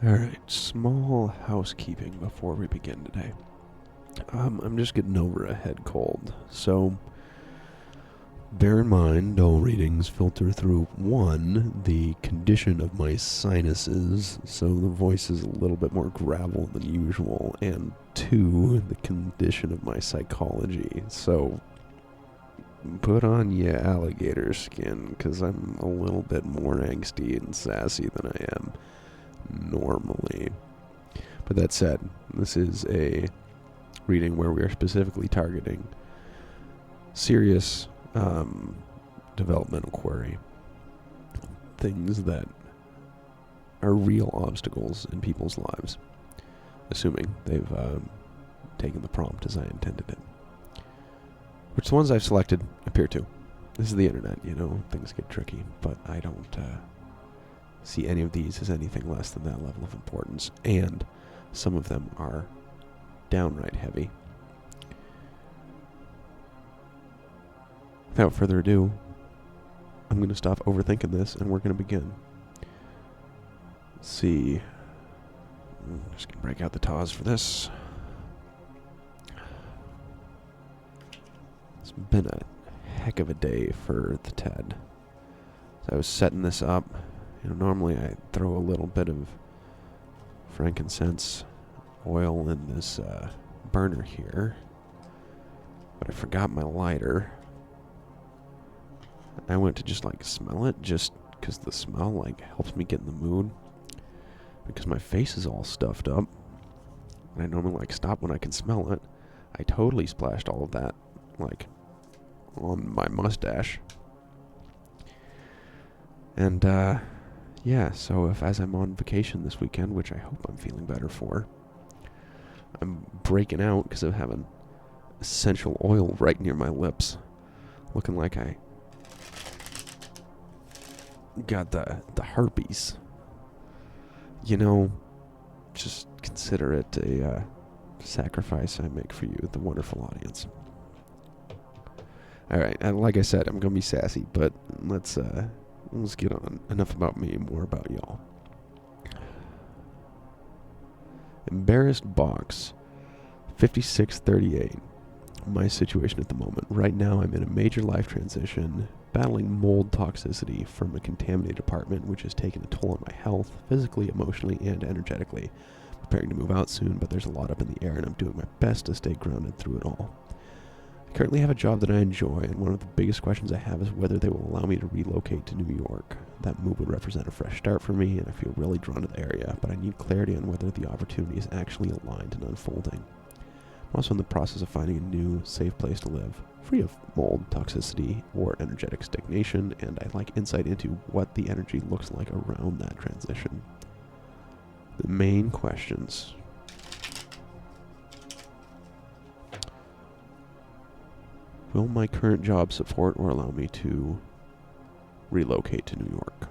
Alright, small housekeeping before we begin today. I'm just getting over a head cold, so bear in mind all readings filter through 1, the condition of my sinuses, so the voice is a little bit more gravel than usual, and 2, the condition of my psychology, so put on ya alligator skin, because I'm a little bit more angsty and sassy than I am normally. But that said, this is a reading where we are specifically targeting serious developmental query, things that are real obstacles in people's lives, assuming they've taken the prompt as I intended it, which the ones I've selected appear to. This is the internet, things get tricky, but I don't see any of these as anything less than that level of importance, and some of them are downright heavy. Without further ado, I'm going to stop overthinking this, and we're going to begin. Let's see. I'm just going to break out the Taz for this. It's been a heck of a day for the TED. As I was setting this up, normally I throw a little bit of frankincense oil in this burner here, but I forgot my lighter. I went to just smell it, just because the smell helps me get in the mood, because my face is all stuffed up, and I normally stop when I can smell it. I totally splashed all of that on my mustache, and yeah, so as I'm on vacation this weekend, which I hope I'm feeling better for, I'm breaking out because of having essential oil right near my lips, looking like I got the herpes. Just consider it a sacrifice I make for you, the wonderful audience. Alright, like I said, I'm going to be sassy, but let's get on. Enough about me, more about y'all. Embarrassed Box, 5638. My situation at the moment. Right now, I'm in a major life transition, battling mold toxicity from a contaminated apartment, which has taken a toll on my health, physically, emotionally, and energetically. Preparing to move out soon, but there's a lot up in the air, and I'm doing my best to stay grounded through it all. I currently have a job that I enjoy, and one of the biggest questions I have is whether they will allow me to relocate to New York. That move would represent a fresh start for me, and I feel really drawn to the area, but I need clarity on whether the opportunity is actually aligned and unfolding. I'm also in the process of finding a new, safe place to live, free of mold, toxicity, or energetic stagnation, and I'd like insight into what the energy looks like around that transition. The main questions. Will my current job support or allow me to relocate to New York?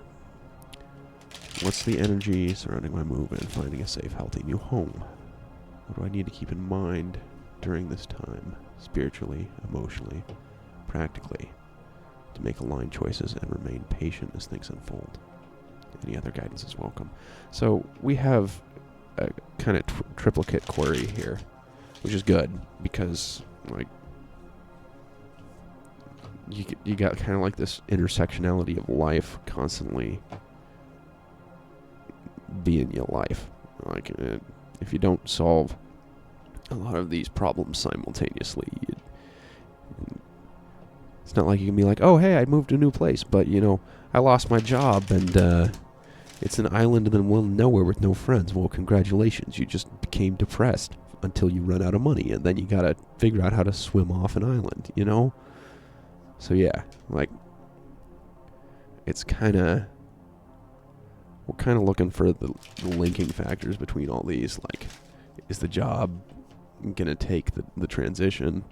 What's the energy surrounding my move and finding a safe, healthy new home? What do I need to keep in mind during this time, spiritually, emotionally, practically, to make aligned choices and remain patient as things unfold? Any other guidance is welcome. So we have a kind of triplicate query here, which is good because you got kind of this intersectionality of life constantly being your life. If you don't solve a lot of these problems simultaneously, it's not like you can be like, oh, hey, I moved to a new place, but, I lost my job, and it's an island in the middle of nowhere with no friends. Well, congratulations, you just became depressed until you run out of money, and then you gotta figure out how to swim off an island, So yeah, it's we're kind of looking for the linking factors between all these. Is the job gonna take the transition?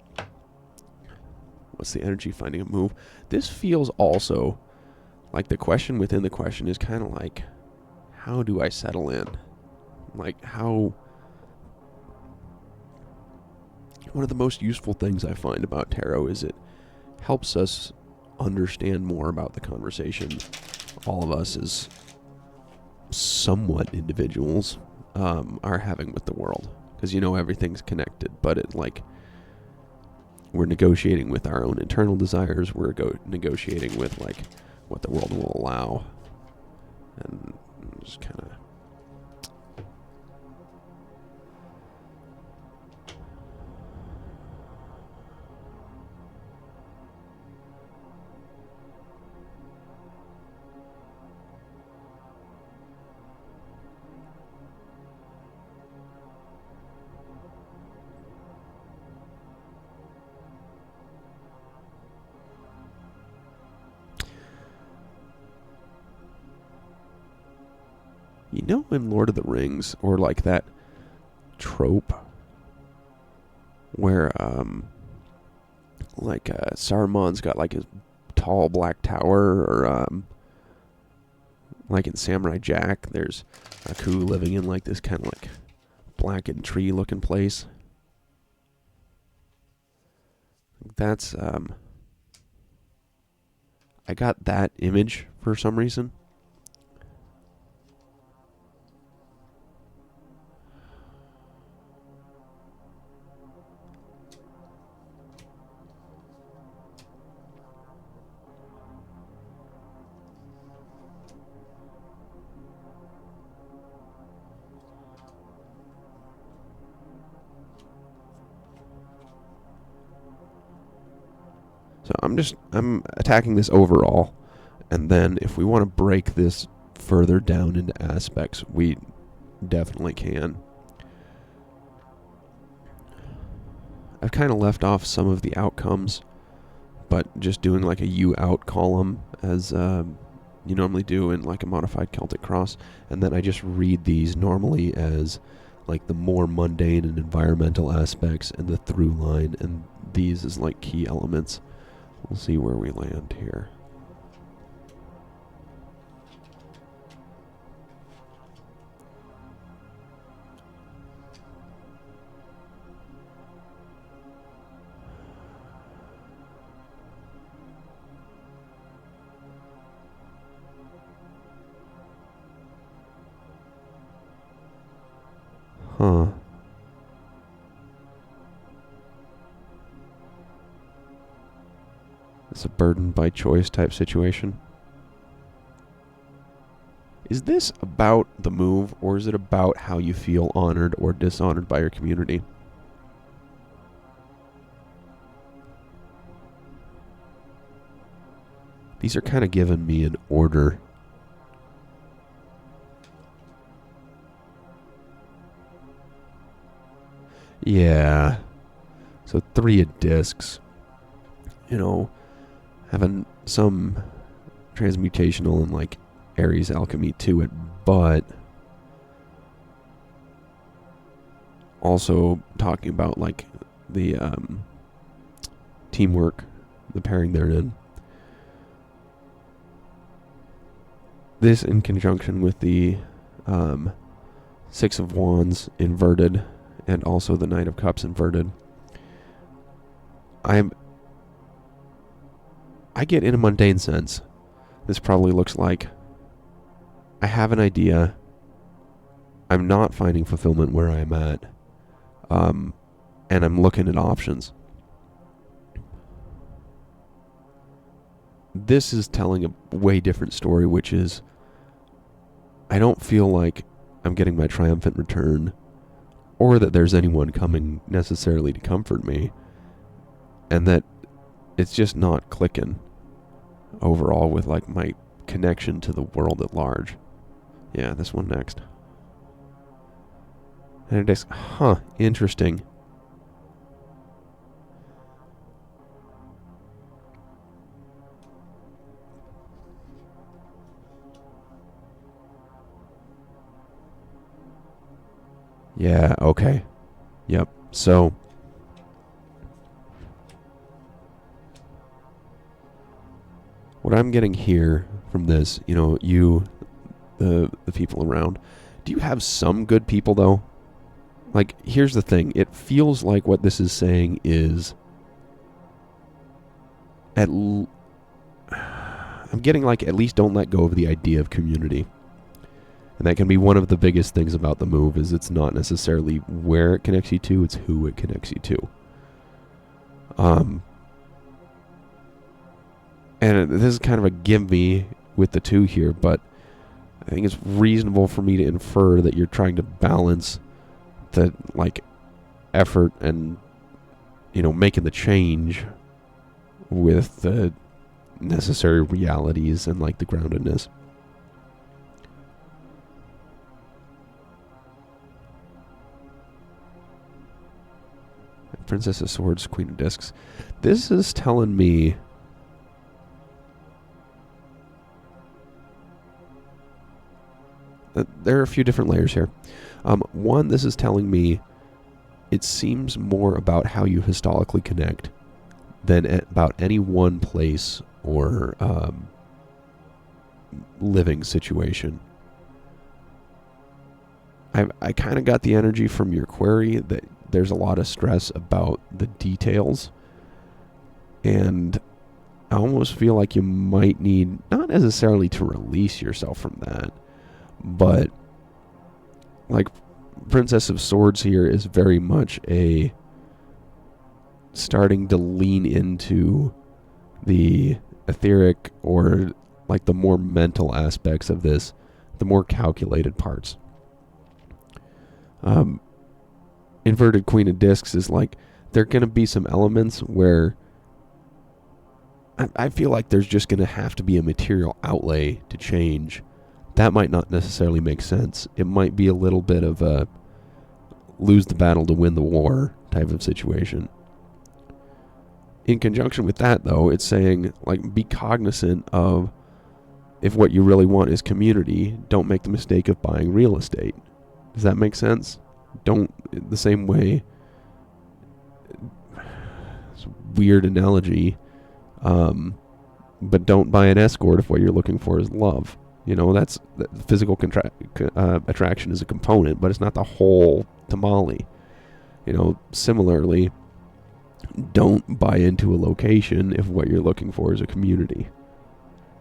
What's the energy finding a move? This feels also like the question within the question is kind of how do I settle in? How... One of the most useful things I find about tarot is it helps us understand more about the conversation all of us as somewhat individuals are having with the world. Because, everything's connected, but we're negotiating with our own internal desires. We're negotiating with, what the world will allow. And just kind of... in Lord of the Rings, or that trope where Saruman's got his tall black tower, or in Samurai Jack, there's Aku living in this kind of blackened tree looking place. That's I got that image for some reason. So I'm attacking this overall, and then if we want to break this further down into aspects, we definitely can. I've kind of left off some of the outcomes, but just doing a U out column as you normally do in a modified Celtic Cross, and then I just read these normally as the more mundane and environmental aspects and the through line, and these as key elements. We'll see where we land here. Huh. It's a burden by choice type situation. Is this about the move, or is it about how you feel honored or dishonored by your community? These are kind of giving me an order. Yeah. So 3 of discs. Having some transmutational and Ares alchemy to it, but also talking about the teamwork, the pairing therein. This in conjunction with the 6 of Wands inverted, and also the Knight of Cups inverted. I get in a mundane sense, this probably looks like I have an idea, I'm not finding fulfillment where I'm at, and I'm looking at options. This is telling a way different story, which is I don't feel like I'm getting my triumphant return, or that there's anyone coming necessarily to comfort me, and that it's just not clicking overall with my connection to the world at large. Yeah, this one next. And it is, interesting. Yeah, okay. Yep. So what I'm getting here from this, the people around, do you have some good people though? Here's the thing. It feels like what this is saying is I'm getting at least don't let go of the idea of community. And that can be one of the biggest things about the move, is it's not necessarily where it connects you to, it's who it connects you to. And this is kind of a gimme with the 2 here, but I think it's reasonable for me to infer that you're trying to balance the, like, effort and, you know, making the change with the necessary realities and, like, the groundedness. Princess of Swords, Queen of Discs. This is telling me that there are a few different layers here. One, this is telling me it seems more about how you historically connect than about any one place or living situation. I kind of got the energy from your query that there's a lot of stress about the details, and I almost feel like you might need, not necessarily to release yourself from that, but like Princess of Swords here is very much a starting to lean into the etheric, or like the more mental aspects of this, the more calculated parts. Inverted Queen of Discs is like, there are going to be some elements where I feel like there's just going to have to be a material outlay to change. That might not necessarily make sense. It might be a little bit of a lose the battle to win the war type of situation. In conjunction with that, though, it's saying, like, be cognizant of, if what you really want is community, don't make the mistake of buying real estate. Does that make sense? Don't, the same way, it's a weird analogy, but don't buy an escort if what you're looking for is love. You know, that's physical attraction is a component, but it's not the whole tamale. You know, similarly, don't buy into a location if what you're looking for is a community.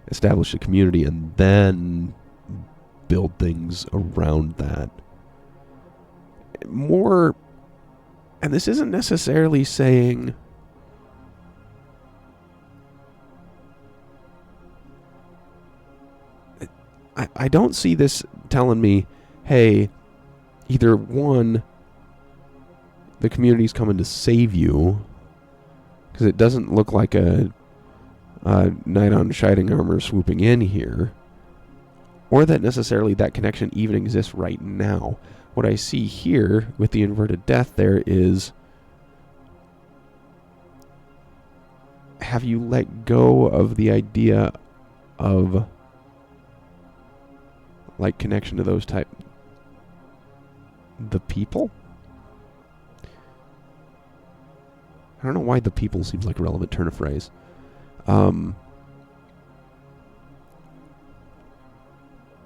Establish a community and then build things around that. More, and this isn't necessarily saying I don't see this telling me, hey, either one, the community's coming to save you, because it doesn't look like a knight on shining armor swooping in here, or that necessarily that connection even exists right now. What I see here with the inverted death there is, have you let go of the idea of, like, connection to those type, the people? I don't know why the people seems like a relevant turn of phrase. And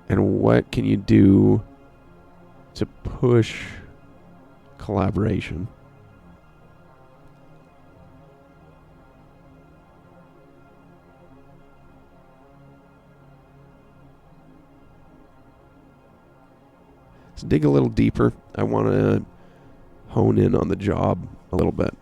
what can you do to push collaboration? Let's dig a little deeper. I want to hone in on the job a little bit.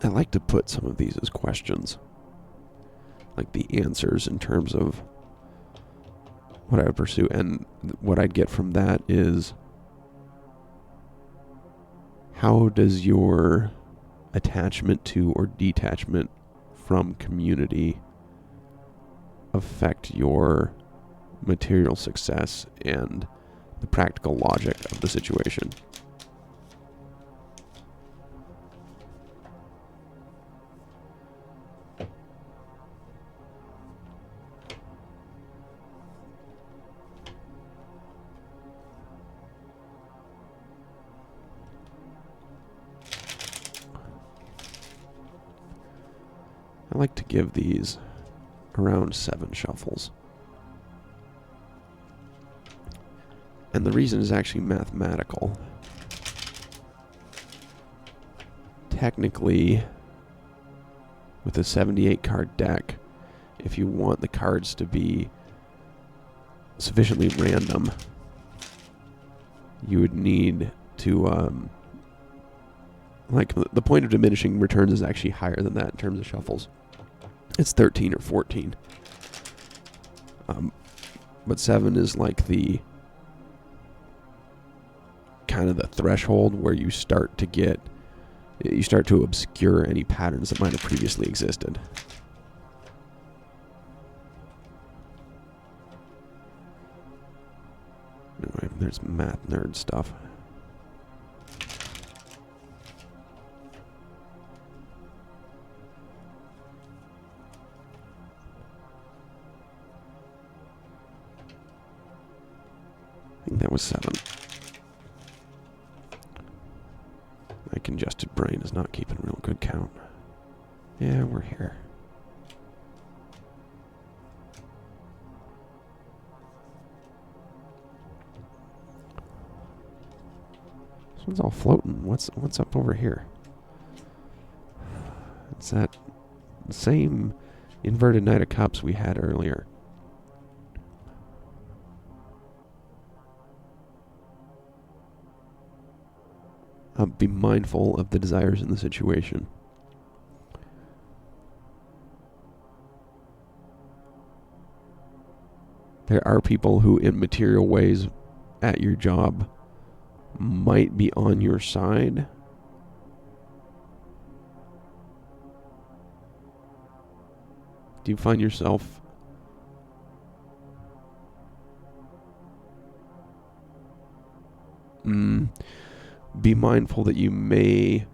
I like to put some of these as questions, like the answers in terms of what I would pursue, and what I'd get from that is, how does your attachment to or detachment from community affect your material success and the practical logic of the situation? like to give these around 7 shuffles. And the reason is actually mathematical. Technically, with a 78 card deck, if you want the cards to be sufficiently random, you would need to, like, the point of diminishing returns is actually higher than that in terms of shuffles. It's 13 or 14. But 7 is like the kind of the threshold where you start to obscure any patterns that might have previously existed. Anyway, there's math nerd stuff. I think that was 7. My congested brain is not keeping real good count. Yeah, we're here. This one's all floating. What's up over here? It's that same inverted Knight of Cups we had earlier. Be mindful of the desires in the situation. There are people who, in material ways, at your job, might be on your side. Do you find yourself be mindful that you may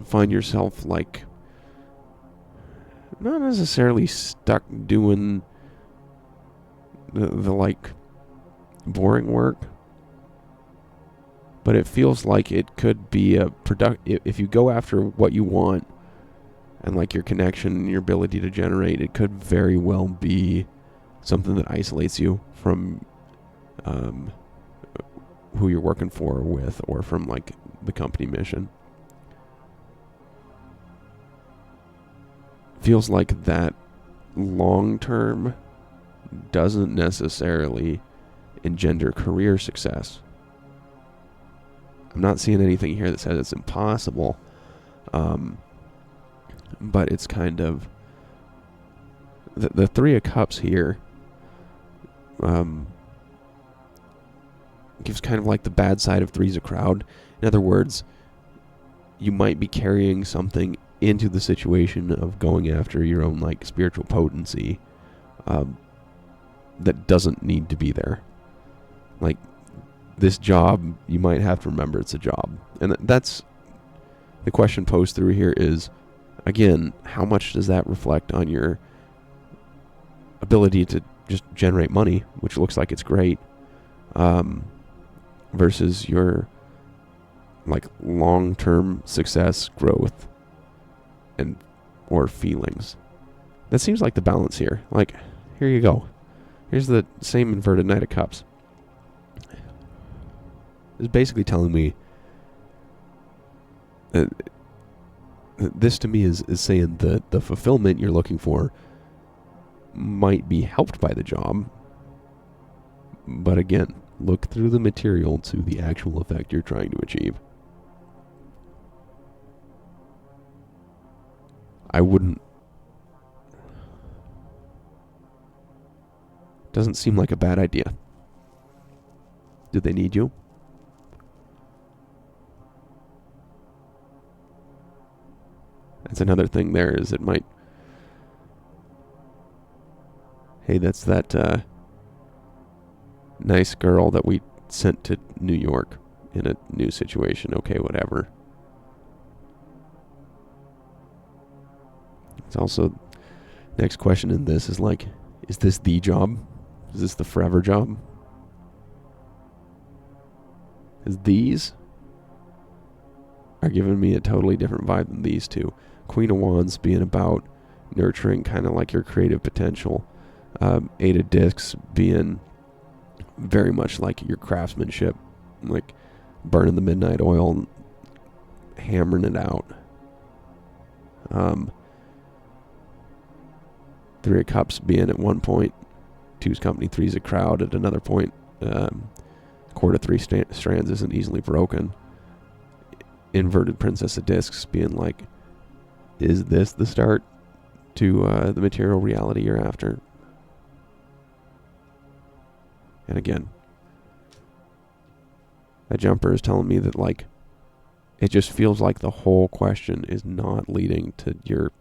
find yourself, like, not necessarily stuck doing the like boring work, but it feels like it could be a if you go after what you want and like your connection and your ability to generate, it could very well be something that isolates you from who you're working for or with, or from like the company mission. Feels like that long term doesn't necessarily engender career success. I'm not seeing anything here that says it's impossible, but it's kind of the 3 of Cups here. Gives kind of like the bad side of threes a crowd. In other words, you might be carrying something into the situation of going after your own like spiritual potency that doesn't need to be there. Like, this job, you might have to remember it's a job. And that's the question posed through here is, again, how much does that reflect on your ability to just generate money, which looks like it's great, versus your like long-term success, growth, and or feelings. That seems like the balance here. Like, here you go. Here's the same inverted Knight of Cups. It's basically telling me that this to me is saying that the fulfillment you're looking for might be helped by the job, but again, look through the material to the actual effect you're trying to achieve. Doesn't seem like a bad idea. Do they need you? That's another thing there, is it might... Hey, that's that nice girl that we sent to New York in a new situation. Okay, whatever. It's also... Next question in this is like, is this the job? Is this the forever job? Because these are giving me a totally different vibe than these two. Queen of Wands being about nurturing kind of like your creative potential. Eight of Discs being very much like your craftsmanship, like burning the midnight oil and hammering it out. Three of Cups being at one point two's company, three's a crowd at another point. Cord of three strands isn't easily broken. Inverted Princess of Discs being like, is this the start to the material reality you're after? And again, that Jumper is telling me that, like, it just feels like the whole question is not leading to your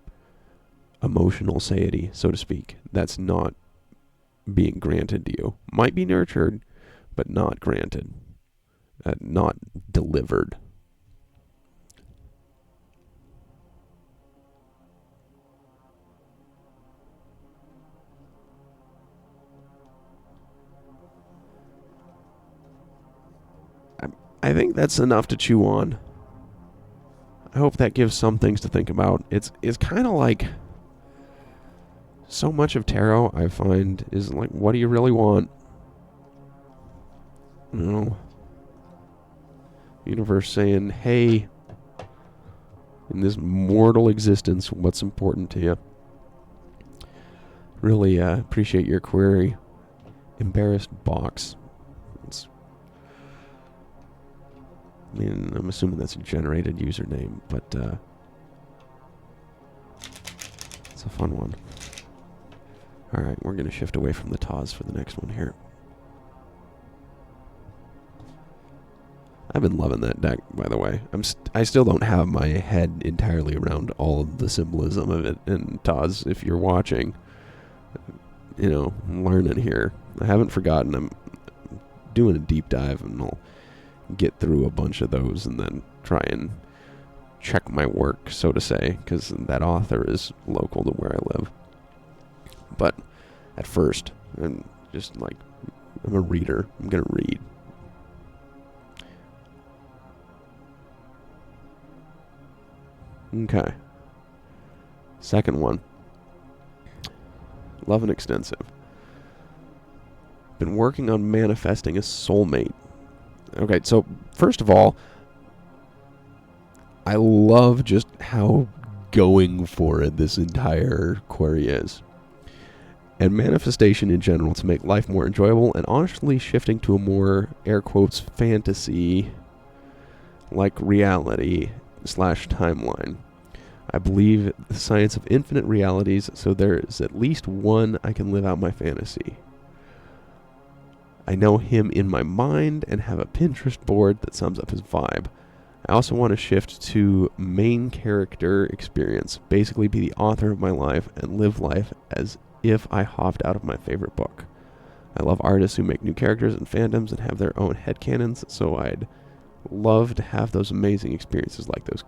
emotional satiety, so to speak. That's not being granted to you. Might be nurtured, but not granted. Not delivered. I think that's enough to chew on. I hope that gives some things to think about. It's kind of like so much of tarot, I find, is like, what do you really want? You know, universe saying, hey, in this mortal existence, what's important to you? Really appreciate your query. Embarrassed box. I mean, I'm assuming that's a generated username, but it's a fun one. Alright, we're going to shift away from the Taz for the next one here. I've been loving that deck, by the way. I still don't have my head entirely around all of the symbolism of it. And Taz, if you're watching, you know, I'm learning here. I haven't forgotten. I'm doing a deep dive, and I'll get through a bunch of those and then try and check my work, so to say, because that author is local to where I live. But at first, I'm just like, I'm a reader. I'm going to read. Okay. Second one. Love and extensive. Been working on manifesting a soulmate. Okay, so first of all, I love just how going for it this entire query is. And manifestation in general to make life more enjoyable, and honestly shifting to a more, air quotes, fantasy like reality / timeline. I believe in the science of infinite realities, so there is at least one I can live out my fantasy. I know him in my mind and have a Pinterest board that sums up his vibe. I also want to shift to main character experience, basically be the author of my life and live life as if I hopped out of my favorite book. I love artists who make new characters and fandoms and have their own headcanons, so I'd love to have those amazing experiences like those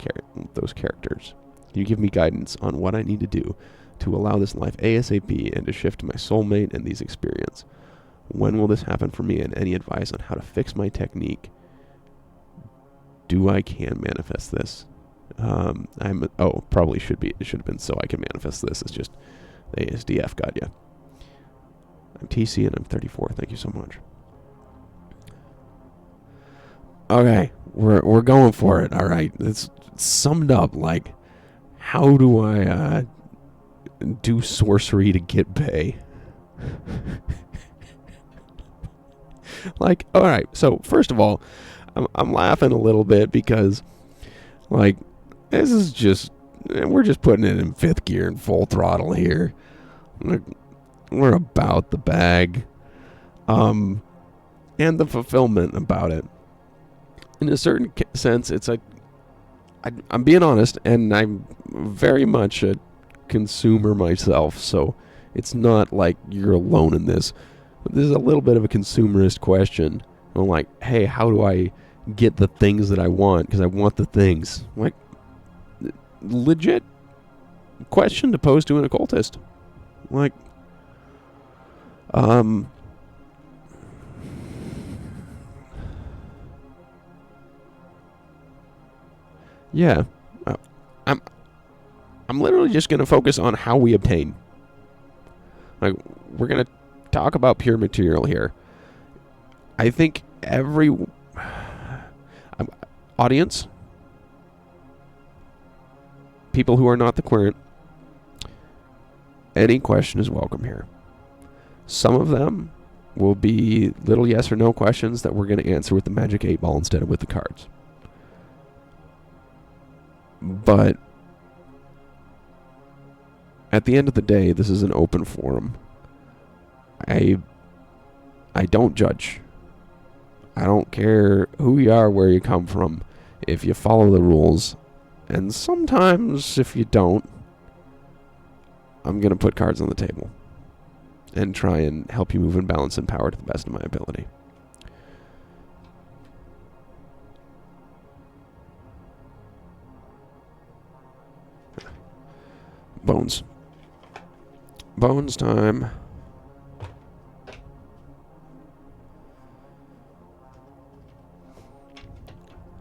characters. Can you give me guidance on what I need to do to allow this life ASAP and to shift to my soulmate and these experiences? When will this happen for me, and any advice on how to fix my technique? It should have been so I can manifest this. It's just the ASDF got you. I'm TC and I'm 34. Thank you so much. Okay, we're going for it. All right, it's summed up like, how do I do sorcery to get pay? Like, all right. So first of all, I'm laughing a little bit because, like, this is just, we're just putting it in fifth gear and full throttle here. We're about the bag, and the fulfillment about it. In a certain sense, it's like, I'm being honest, and I'm very much a consumer myself, so it's not like you're alone in this. But this is a little bit of a consumerist question. I'm like, hey, how do I get the things that I want? Because I want the things. Like, legit question to pose to an occultist. Like, yeah, I'm literally just going to focus on how we obtain. Like, we're going to talk about pure material here. I think every audience, people who are not the querent, any question is welcome here. Some of them will be little yes or no questions that we're going to answer with the magic 8 ball instead of with the cards. But at the end of the day, this is an open forum. I don't judge. I don't care who you are, where you come from, if you follow the rules. And sometimes, if you don't, I'm going to put cards on the table and try and help you move in balance and power to the best of my ability. Bones. Bones time.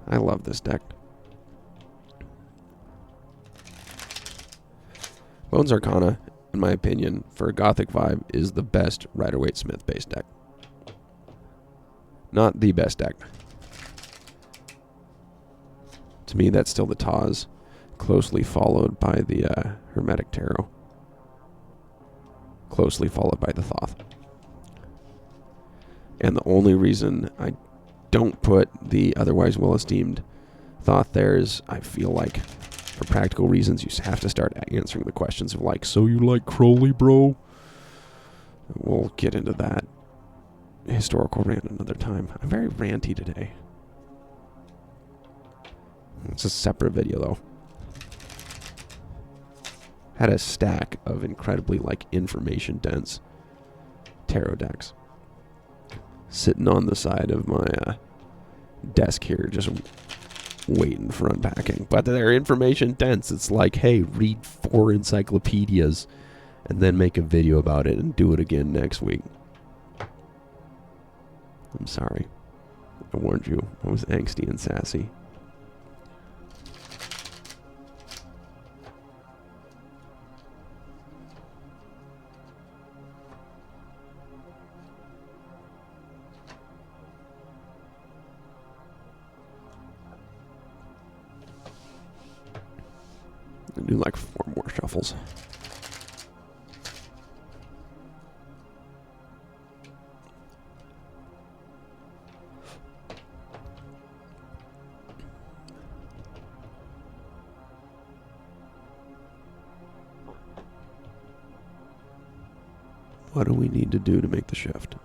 I love this deck. Bones Arcana, in my opinion, for a Gothic vibe, is the best Rider-Waite-Smith based deck. Not the best deck. To me, that's still the Taz, closely followed by the Hermetic Tarot. Closely followed by the Thoth. And the only reason I don't put the otherwise well-esteemed Thoth there is I feel like, for practical reasons, you have to start answering the questions of like, so you like Crowley, bro? We'll get into that historical rant another time. I'm very ranty today. It's a separate video, though. Had a stack of incredibly, like, information-dense tarot decks sitting on the side of my desk here, just waiting for unpacking. But they're information-dense. It's like, hey, read 4 encyclopedias and then make a video about it and do it again next week. I'm sorry. I warned you. I was angsty and sassy. I'll do like 4 more shuffles. What do we need to do to make the shift?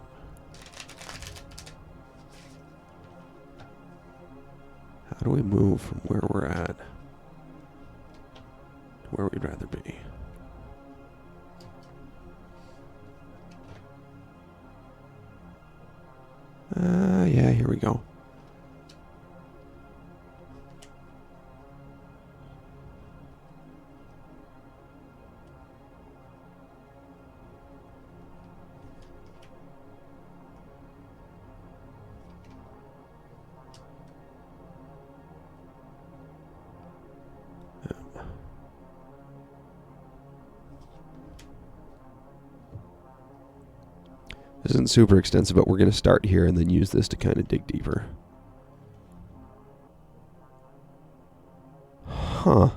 How do we move from where we're at to where we'd rather be? Yeah, here we go. This isn't super extensive, but we're going to start here and then use this to kind of dig deeper. Huh.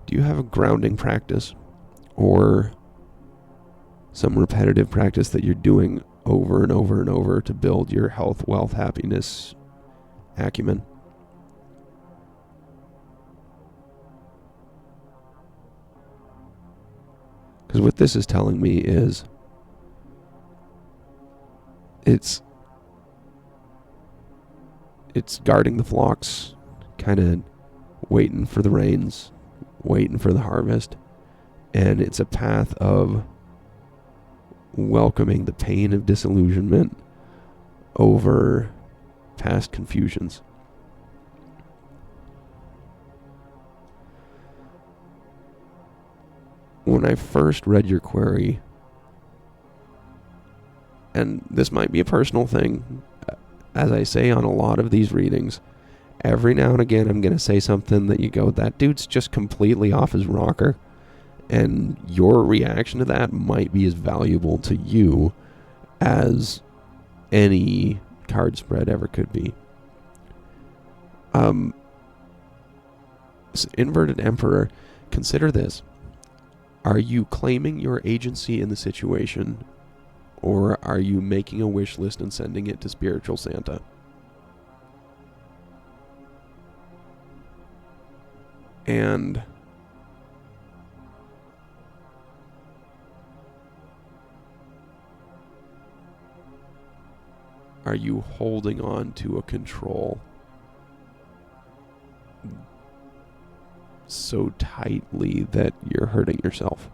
Do you have a grounding practice or some repetitive practice that you're doing over and over and over to build your health, wealth, happiness, acumen? Because what this is telling me is it's guarding the flocks, kind of waiting for the rains, waiting for the harvest, and it's a path of welcoming the pain of disillusionment over past confusions. when I first read your query, and this might be a personal thing, as I say on a lot of these readings, every now and again I'm going to say something that you go, that dude's just completely off his rocker. And your reaction to that might be as valuable to you as any card spread ever could be. Inverted Emperor, consider this. Are you claiming your agency in the situation, or are you making a wish list and sending it to Spiritual Santa? And are you holding on to a control so tightly that you're hurting yourself?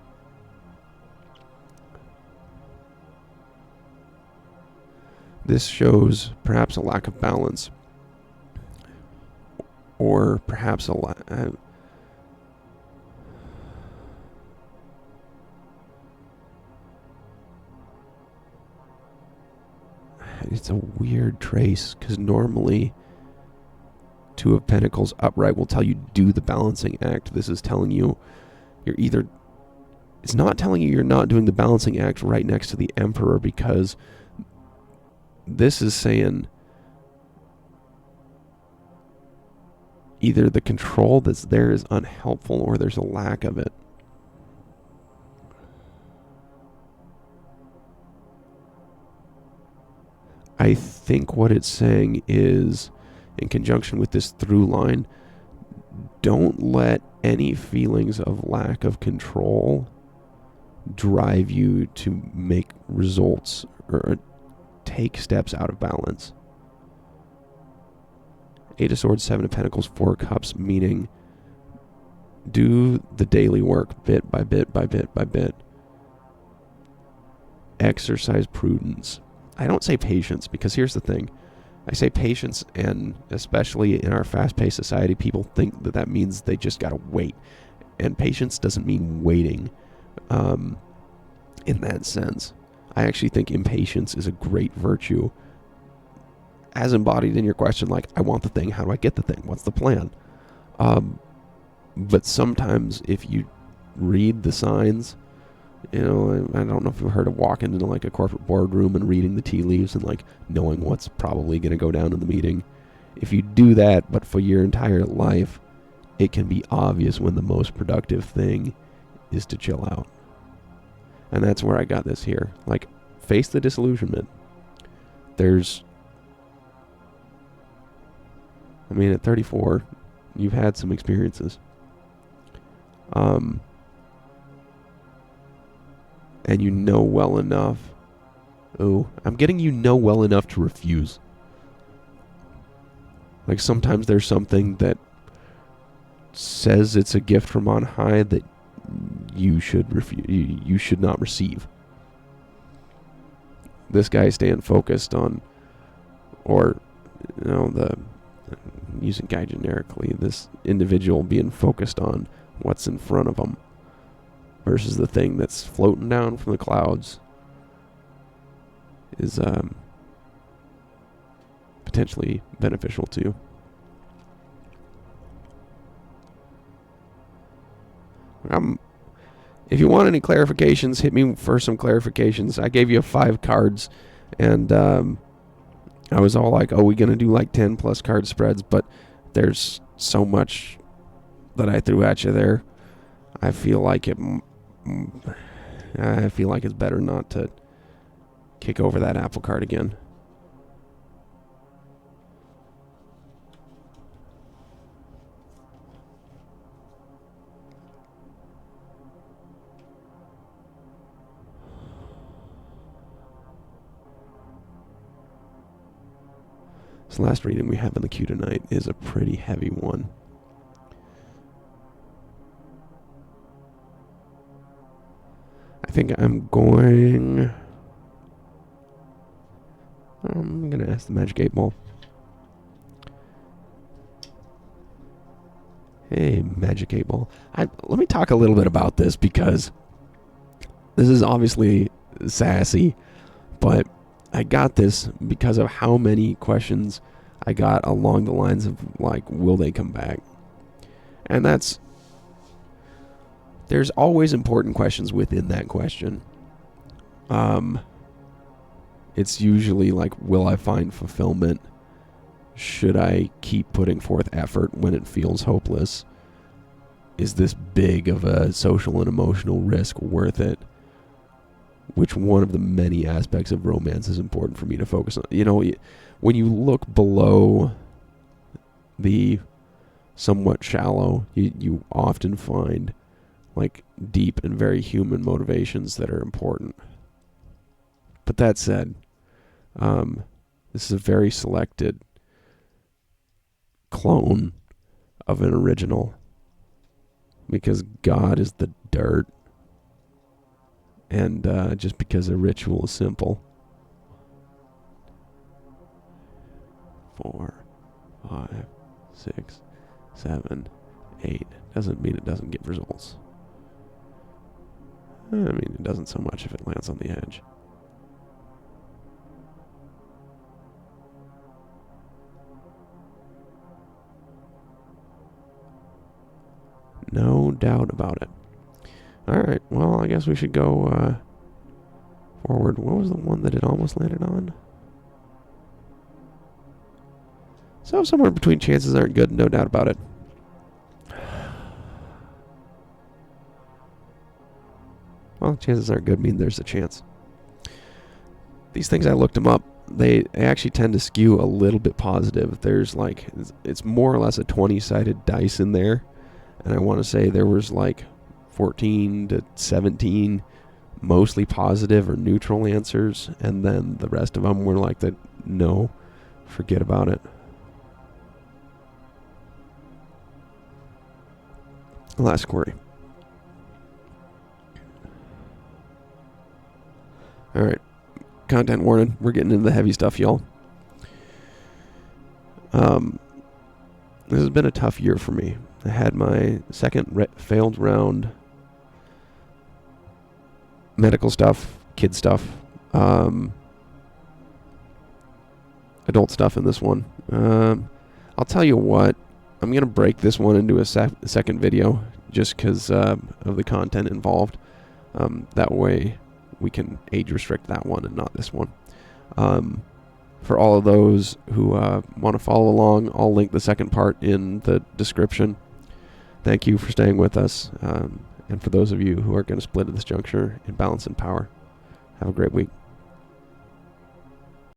This shows perhaps a lack of balance, or perhaps it's a weird trace, because normally Two of Pentacles upright will tell you do the balancing act. This is telling you it's not telling you you're not doing the balancing act right next to the Emperor, because this is saying either the control that's there is unhelpful or there's a lack of it. I think what it's saying is, in conjunction with this through line, don't let any feelings of lack of control drive you to make results or take steps out of balance. Eight of Swords, Seven of Pentacles, Four of Cups, meaning do the daily work bit by bit by bit by bit. Exercise prudence. I don't say patience, because here's the thing. I say patience, and especially in our fast-paced society, people think that means they just gotta wait. And patience doesn't mean waiting in that sense. I actually think impatience is a great virtue, as embodied in your question, like, I want the thing, how do I get the thing? What's the plan? But sometimes if you read the signs, I don't know if you've heard of walking into like a corporate boardroom and reading the tea leaves and like knowing what's probably going to go down in the meeting. If you do that, but for your entire life, it can be obvious when the most productive thing is to chill out. And that's where I got this here. Like, face the disillusionment. At 34, you've had some experiences. And you know well enough. I'm getting well enough to refuse. Like, sometimes there's something that says it's a gift from on high that you should refuse. You should not receive. This guy staying focused on, using guy generically, this individual being focused on what's in front of them versus the thing that's floating down from the clouds is potentially beneficial to you. If you want any clarifications, hit me for some clarifications. I gave you 5 cards, and I was all like, we going to do like 10 plus card spreads, but there's so much that I threw at you there. I feel like it's better not to kick over that apple cart again. This last reading we have in the queue tonight is a pretty heavy one. I think I'm going to ask the Magic 8 Ball. Hey, Magic 8 Ball. Let me talk a little bit about this because this is obviously sassy, but I got this because of how many questions I got along the lines of, like, will they come back? And there's always important questions within that question. It's usually like, will I find fulfillment? Should I keep putting forth effort when it feels hopeless? Is this big of a social and emotional risk worth it? Which one of the many aspects of romance is important for me to focus on? You know, when you look below the somewhat shallow, you often find like deep and very human motivations that are important. But that said, this is a very selected clone of an original because God is the dirt and just because a ritual is simple. 4, 5, 6, 7, 8 doesn't mean it doesn't get results. I mean, it doesn't so much if it lands on the edge. No doubt about it. Alright, well, I guess we should go forward. What was the one that it almost landed on? So somewhere between chances aren't good, no doubt about it. Well, chances aren't good mean there's a chance. These things, I looked them up. They actually tend to skew a little bit positive. There's like, it's more or less a 20-sided dice in there. And I want to say there was like 14 to 17 mostly positive or neutral answers. And then the rest of them were like that, no, forget about it. Last query. Alright. Content warning. We're getting into the heavy stuff, y'all. This has been a tough year for me. I had my second failed round medical stuff, kid stuff, adult stuff in this one. I'll tell you what, I'm going to break this one into a second video just because of the content involved. That way we can age restrict that one and not this one. For all of those who want to follow along, I'll link the second part in the description. Thank you for staying with us. And for those of you who are going to split at this juncture in balance and power, have a great week.